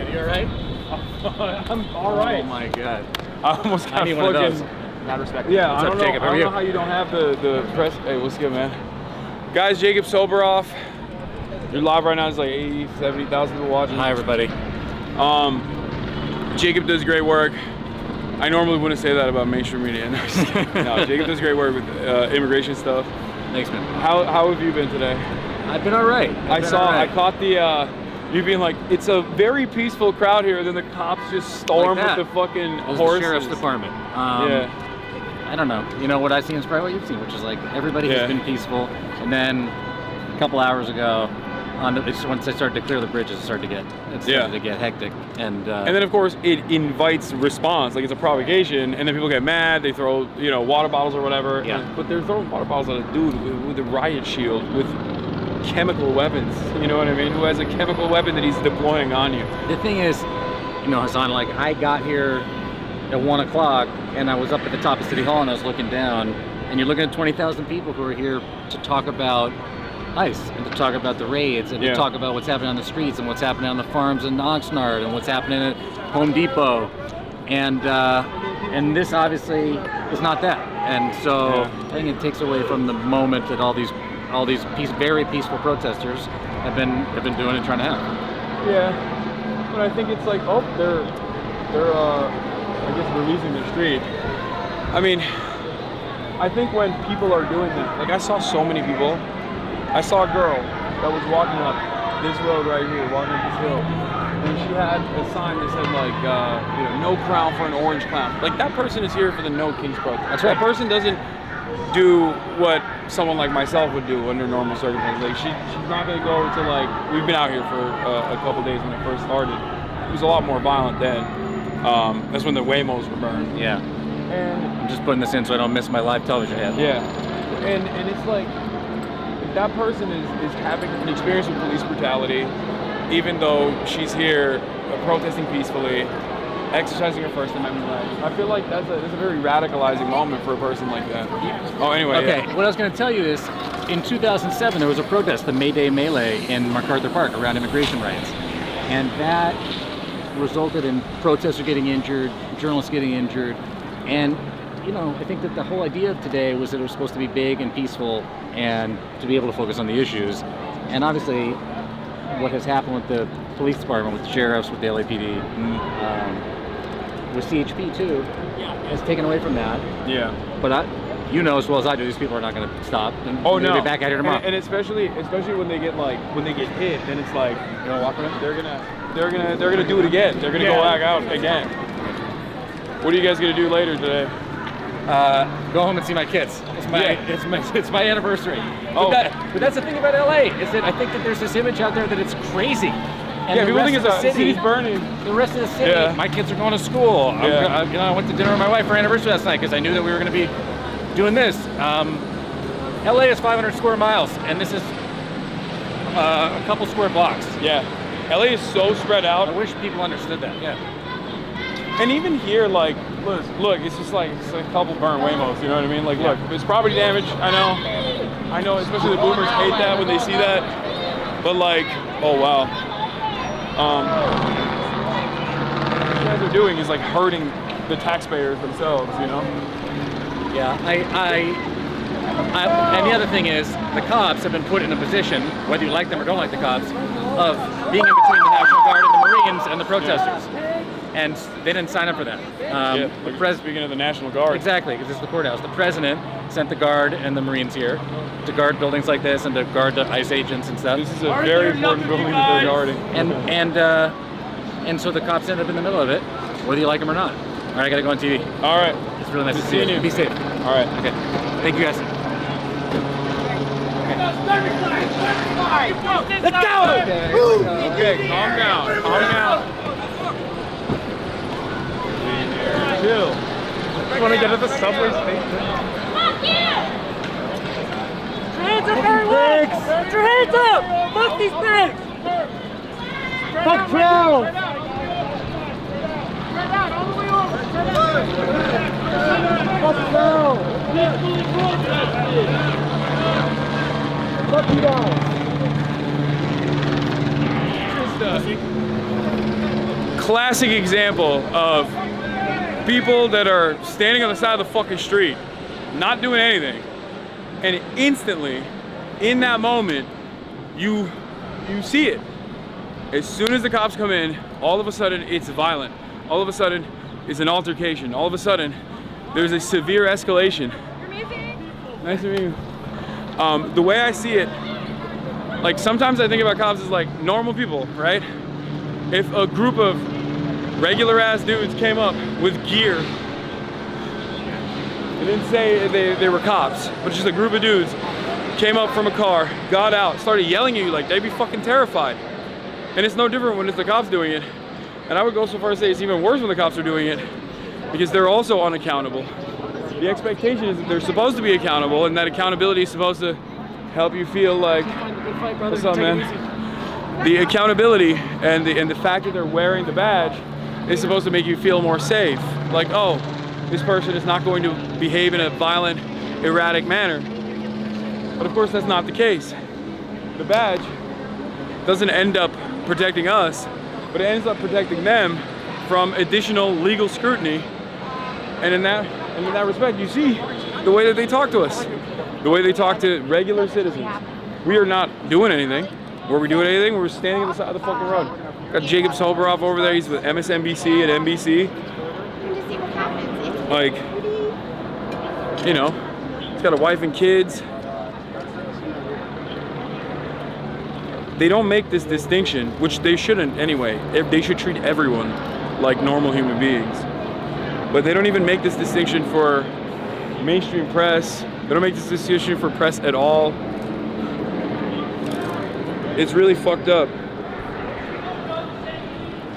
man. You all right? I'm all right. Oh my god. I almost got I need one of those. fucking... Mad respect. Yeah, What's I up, don't know. Jacob? I How are don't you? know how you don't have the press. Hey, what's good, man? Guys, Jacob Soboroff. You're live right now. There's like 80, 70,000 people watching. Hi, everybody. Jacob does great work. I normally wouldn't say that about mainstream media. No, Jacob does great work with immigration stuff. Thanks, man. How have you been today? I've been all right. I caught the you being like, it's a very peaceful crowd here, and then the cops just storm Like with the fucking It was horses. the sheriff's department. Yeah. I don't know. You know what I've seen is probably what you've seen, which is like everybody has been peaceful, and then a couple hours ago, once they started to clear the bridges, it started to get hectic, and then of course it invites response, like it's a provocation, and then people get mad. They throw water bottles or whatever. Yeah. But they're throwing water bottles at a dude with a riot shield with chemical weapons. You know what I mean? Who has a chemical weapon that he's deploying on you? The thing is, Hasan, like I got here at 1 o'clock, and I was up at the top of City Hall, and I was looking down, and you're looking at 20,000 people who are here to talk about ICE, and to talk about the raids, and to talk about what's happening on the streets, and what's happening on the farms in Oxnard, and what's happening at Home Depot, and this obviously is not that, and so I think it takes away from the moment that all these very peaceful protesters have been doing and trying to have. Yeah, but I think it's like, they're I guess releasing the street. I mean, I think when people are doing that, like I saw so many people. I saw a girl that was walking up this road right here, walking up this hill, and she had a sign that said like, no crown for an orange clown. Like that person is here for the No Kings protest. That's right. That person doesn't do what someone like myself would do under normal circumstances. Like she's not gonna go to like, we've been out here for a couple days when it first started. It was a lot more violent then. That's when the Waymos were burned. Yeah. And I'm just putting this in so I don't miss my live television ad. yeah. And it's like, that person is having an experience with police brutality, even though she's here protesting peacefully, exercising her First Amendment rights. I feel like that's a very radicalizing moment for a person like that. Oh, anyway. Okay, yeah. what I was going to tell you is, in 2007 there was a protest, the May Day Melee in MacArthur Park around immigration rights, and that resulted in protesters getting injured, journalists getting injured, and I think that the whole idea of today was that it was supposed to be big and peaceful and to be able to focus on the issues. And obviously, what has happened with the police department, with the sheriffs, with the LAPD, with CHP too, has taken away from that. Yeah. But as well as I do, these people are not going to stop. And Oh they'll no! be back at here tomorrow. And especially when they get hit, then it's like, they're gonna do it again. They're gonna go back out again. What are you guys gonna do later today? Go home and see my kids. It's my anniversary. Oh. But that's the thing about LA, is that I think that there's this image out there that it's crazy. And people think the city's burning. The rest of the city, my kids are going to school. I went to dinner with my wife for our anniversary last night because I knew that we were going to be doing this. LA is 500 square miles, and this is a couple square blocks. Yeah. LA is so spread out. I wish people understood that. Yeah. And even here, like, look, it's just like a couple burnt Waymos, you know what I mean? Like, look, there's property damage, I know, especially the boomers hate that when they see that, but like, oh wow. What you guys are doing is like hurting the taxpayers themselves, you know? Yeah, and the other thing is, the cops have been put in a position, whether you like them or don't like the cops, of being in between the National Guard and the Marines and the protesters. And they didn't sign up for that. Speaking of the National Guard. Exactly, because it's the courthouse. The president sent the Guard and the Marines here to guard buildings like this and to guard the ICE agents and stuff. This is a very important building that they're guarding. And so the cops ended up in the middle of it, whether you like them or not. All right, I gotta go on TV. All right. It's really nice to see you. Be safe. All right. Okay. Thank you guys. Let's go! Okay, calm down. Calm down. Chill. You want to get at the subway station? Fuck you! Put your hands up, everyone! Put your hands up! Fuck these pigs! Fuck Joe! Spread out, all the way over! Fuck Joe! Fuck you guys! classic example of people that are standing on the side of the fucking street, not doing anything, and instantly, in that moment, you see it. As soon as the cops come in, all of a sudden it's violent. All of a sudden it's an altercation. All of a sudden there's a severe escalation. Nice to meet you. The way I see it, like sometimes I think about cops as like normal people, right? If a group of regular ass dudes came up with gear, it didn't say they were cops, but just a group of dudes came up from a car, got out, started yelling at you, like they'd be fucking terrified. And it's no different when it's the cops doing it. And I would go so far as to say it's even worse when the cops are doing it, because they're also unaccountable. The expectation is that they're supposed to be accountable, and that accountability is supposed to help you feel like, what's up, man? The accountability and the fact that they're wearing the badge is supposed to make you feel more safe. Like, oh, this person is not going to behave in a violent, erratic manner. But of course, that's not the case. The badge doesn't end up protecting us, but it ends up protecting them from additional legal scrutiny. And in that respect, you see the way that they talk to us, the way they talk to regular citizens. We are not doing anything. Were we doing anything? We were standing on the side of the fucking road. Got Jacob Soboroff over there. He's with MSNBC and NBC. Like, you know, he's got a wife and kids. They don't make this distinction, which they shouldn't anyway. They should treat everyone like normal human beings. But they don't even make this distinction for mainstream press. They don't make this distinction for press at all. It's really fucked up.